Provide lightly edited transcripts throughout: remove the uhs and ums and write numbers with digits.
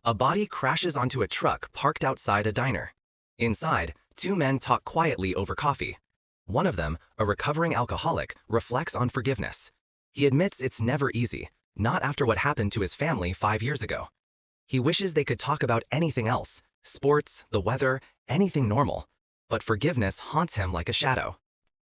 A body crashes onto a truck parked outside a diner. Inside, two men talk quietly over coffee. One of them, a recovering alcoholic, reflects on forgiveness. He admits it's never easy, not after what happened to his family 5 years ago. He wishes they could talk about anything else, sports, the weather, anything normal. But forgiveness haunts him like a shadow.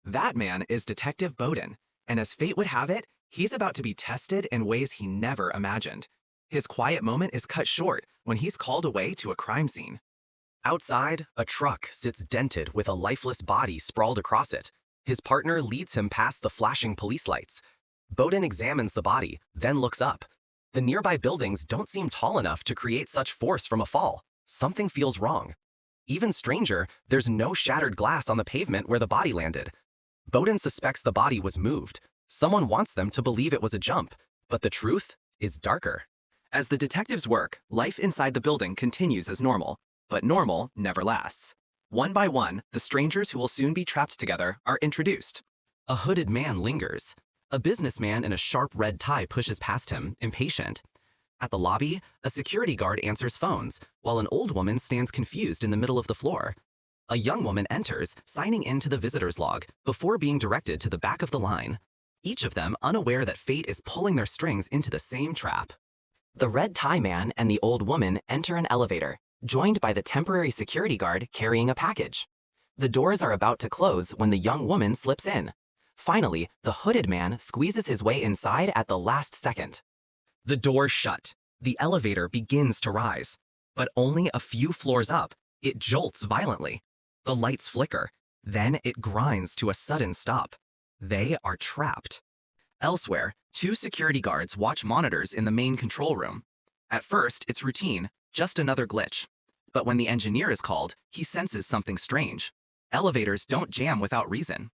That man is Detective Bowden, and as fate would have it, he's about to be tested in ways he never imagined. His quiet moment is cut short when he's called away to a crime scene. Outside, a truck sits dented with a lifeless body sprawled across it. His partner leads him past the flashing police lights. Bowden examines the body, then looks up. The nearby buildings don't seem tall enough to create such force from a fall. Something feels wrong. Even stranger, there's no shattered glass on the pavement where the body landed. Bowden suspects the body was moved. Someone wants them to believe it was a jump, but the truth is darker. As the detectives work, life inside the building continues as normal, but normal never lasts. One by one, the strangers who will soon be trapped together are introduced. A hooded man lingers. A businessman in a sharp red tie pushes past him, impatient. At the lobby, a security guard answers phones, while an old woman stands confused in the middle of the floor. A young woman enters, signing into the visitor's log, before being directed to the back of the line. Each of them unaware that fate is pulling their strings into the same trap. The red tie man and the old woman enter an elevator, joined by the temporary security guard carrying a package. The doors are about to close when the young woman slips in. Finally, the hooded man squeezes his way inside at the last second. The doors shut. The elevator begins to rise. But only a few floors up, it jolts violently. The lights flicker. Then it grinds to a sudden stop. They are trapped. Elsewhere, two security guards watch monitors in the main control room. At first, it's routine, just another glitch. But when the engineer is called, he senses something strange. Elevators don't jam without reason.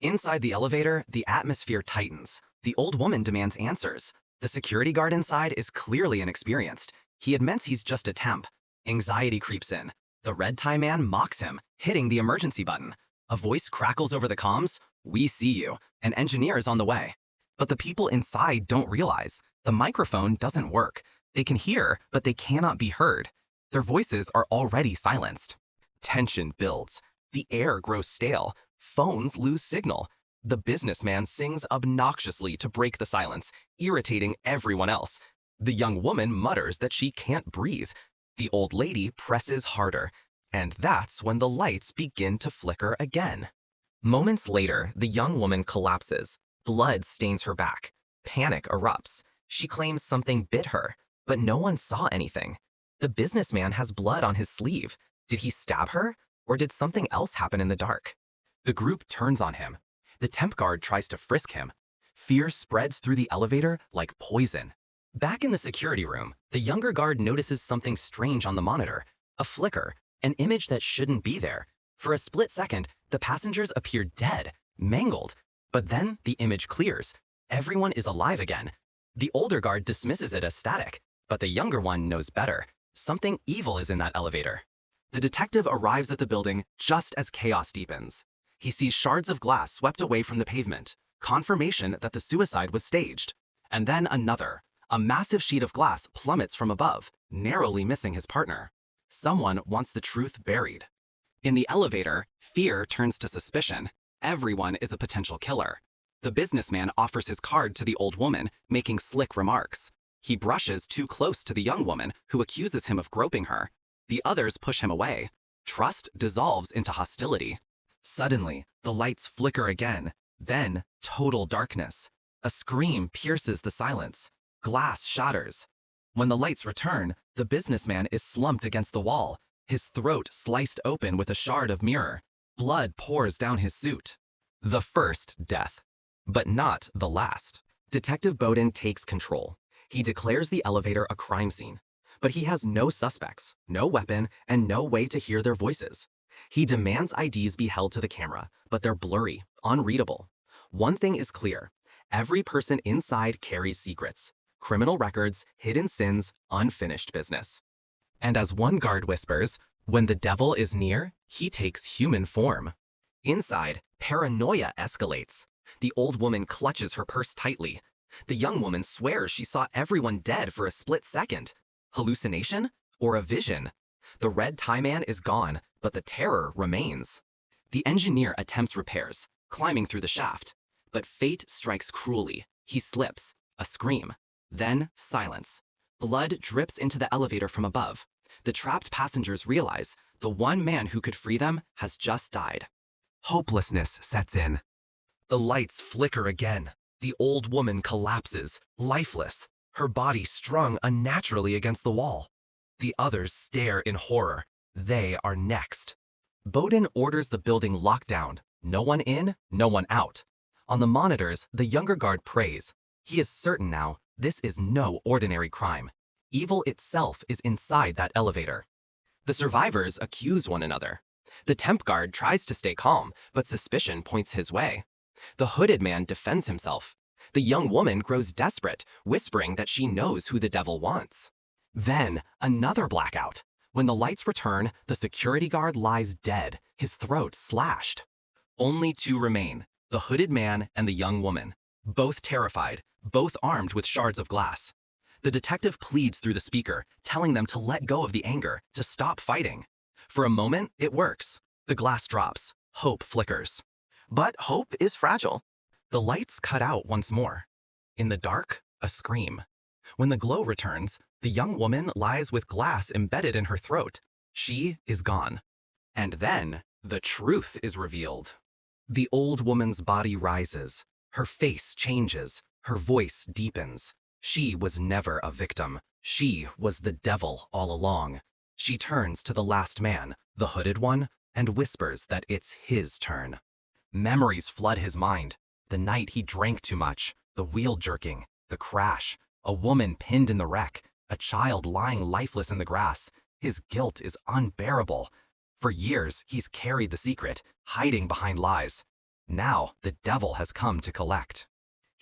Inside the elevator, the atmosphere tightens. The old woman demands answers. The security guard inside is clearly inexperienced. He admits he's just a temp. Anxiety creeps in. The red tie man mocks him, hitting the emergency button. A voice crackles over the comms. "We see you. An engineer is on the way." But the people inside don't realize. The microphone doesn't work. They can hear, but they cannot be heard. Their voices are already silenced. Tension builds. The air grows stale. Phones lose signal. The businessman sings obnoxiously to break the silence, irritating everyone else. The young woman mutters that she can't breathe. The old lady presses harder. And that's when the lights begin to flicker again. Moments later, the young woman collapses. Blood stains her back. Panic erupts. She claims something bit her, but no one saw anything. The businessman has blood on his sleeve. Did he stab her, or did something else happen in the dark? The group turns on him. The temp guard tries to frisk him. Fear spreads through the elevator like poison. Back in the security room, the younger guard notices something strange on the monitor. A flicker, an image that shouldn't be there. For a split second, the passengers appear dead, mangled. But then the image clears. Everyone is alive again. The older guard dismisses it as static, but the younger one knows better. Something evil is in that elevator. The detective arrives at the building just as chaos deepens. He sees shards of glass swept away from the pavement, confirmation that the suicide was staged. And then another. A massive sheet of glass plummets from above, narrowly missing his partner. Someone wants the truth buried. In the elevator, fear turns to suspicion. Everyone is a potential killer. The businessman offers his card to the old woman, making slick remarks. He brushes too close to the young woman, who accuses him of groping her. The others push him away. Trust dissolves into hostility. Suddenly, the lights flicker again. Then, total darkness. A scream pierces the silence. Glass shatters. When the lights return, the businessman is slumped against the wall, his throat sliced open with a shard of mirror. Blood pours down his suit. The first death. But not the last. Detective Bowden takes control. He declares the elevator a crime scene. But he has no suspects, no weapon, and no way to hear their voices. He demands IDs be held to the camera, but they're blurry, unreadable. One thing is clear. Every person inside carries secrets. Criminal records, hidden sins, unfinished business. And as one guard whispers, when the devil is near, he takes human form. Inside, paranoia escalates. The old woman clutches her purse tightly. The young woman swears she saw everyone dead for a split second. Hallucination? or a vision? The red tie man is gone, but the terror remains. The engineer attempts repairs, climbing through the shaft. But fate strikes cruelly. He slips. A scream. Then silence. Blood drips into the elevator from above. The trapped passengers realize the one man who could free them has just died. Hopelessness sets in. The lights flicker again. The old woman collapses, lifeless, her body strung unnaturally against the wall. The others stare in horror. They are next. Bowden orders the building locked down. No one in, no one out. On the monitors, the younger guard prays. He is certain now this is no ordinary crime. Evil itself is inside that elevator. The survivors accuse one another. The temp guard tries to stay calm, but suspicion points his way. The hooded man defends himself. The young woman grows desperate, whispering that she knows who the devil wants. Then, another blackout. When the lights return, the security guard lies dead, his throat slashed. Only two remain, the hooded man and the young woman, both terrified, both armed with shards of glass. The detective pleads through the speaker, telling them to let go of the anger, to stop fighting. For a moment, it works. The glass drops. Hope flickers. But hope is fragile. The lights cut out once more. In the dark, a scream. When the glow returns, the young woman lies with glass embedded in her throat. She is gone. And then, the truth is revealed. The old woman's body rises. Her face changes. Her voice deepens. She was never a victim. She was the devil all along. She turns to the last man, the hooded one, and whispers that it's his turn. Memories flood his mind. The night he drank too much, the wheel jerking, the crash, a woman pinned in the wreck, a child lying lifeless in the grass. His guilt is unbearable. For years, he's carried the secret, hiding behind lies. Now, the devil has come to collect.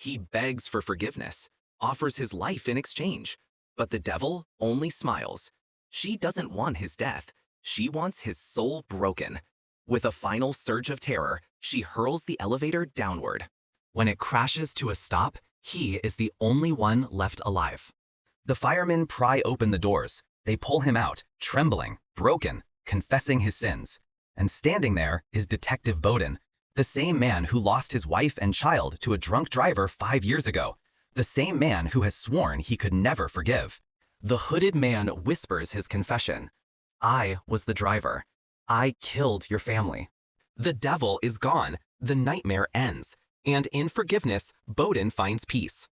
He begs for forgiveness, offers his life in exchange. But the devil only smiles. She doesn't want his death. She wants his soul broken. With a final surge of terror, she hurls the elevator downward. When it crashes to a stop, he is the only one left alive. The firemen pry open the doors. They pull him out, trembling, broken, confessing his sins. And standing there is Detective Bowden, the same man who lost his wife and child to a drunk driver 5 years ago. The same man who has sworn he could never forgive. The hooded man whispers his confession. I was the driver. I killed your family. The devil is gone. The nightmare ends. And in forgiveness, Bowden finds peace.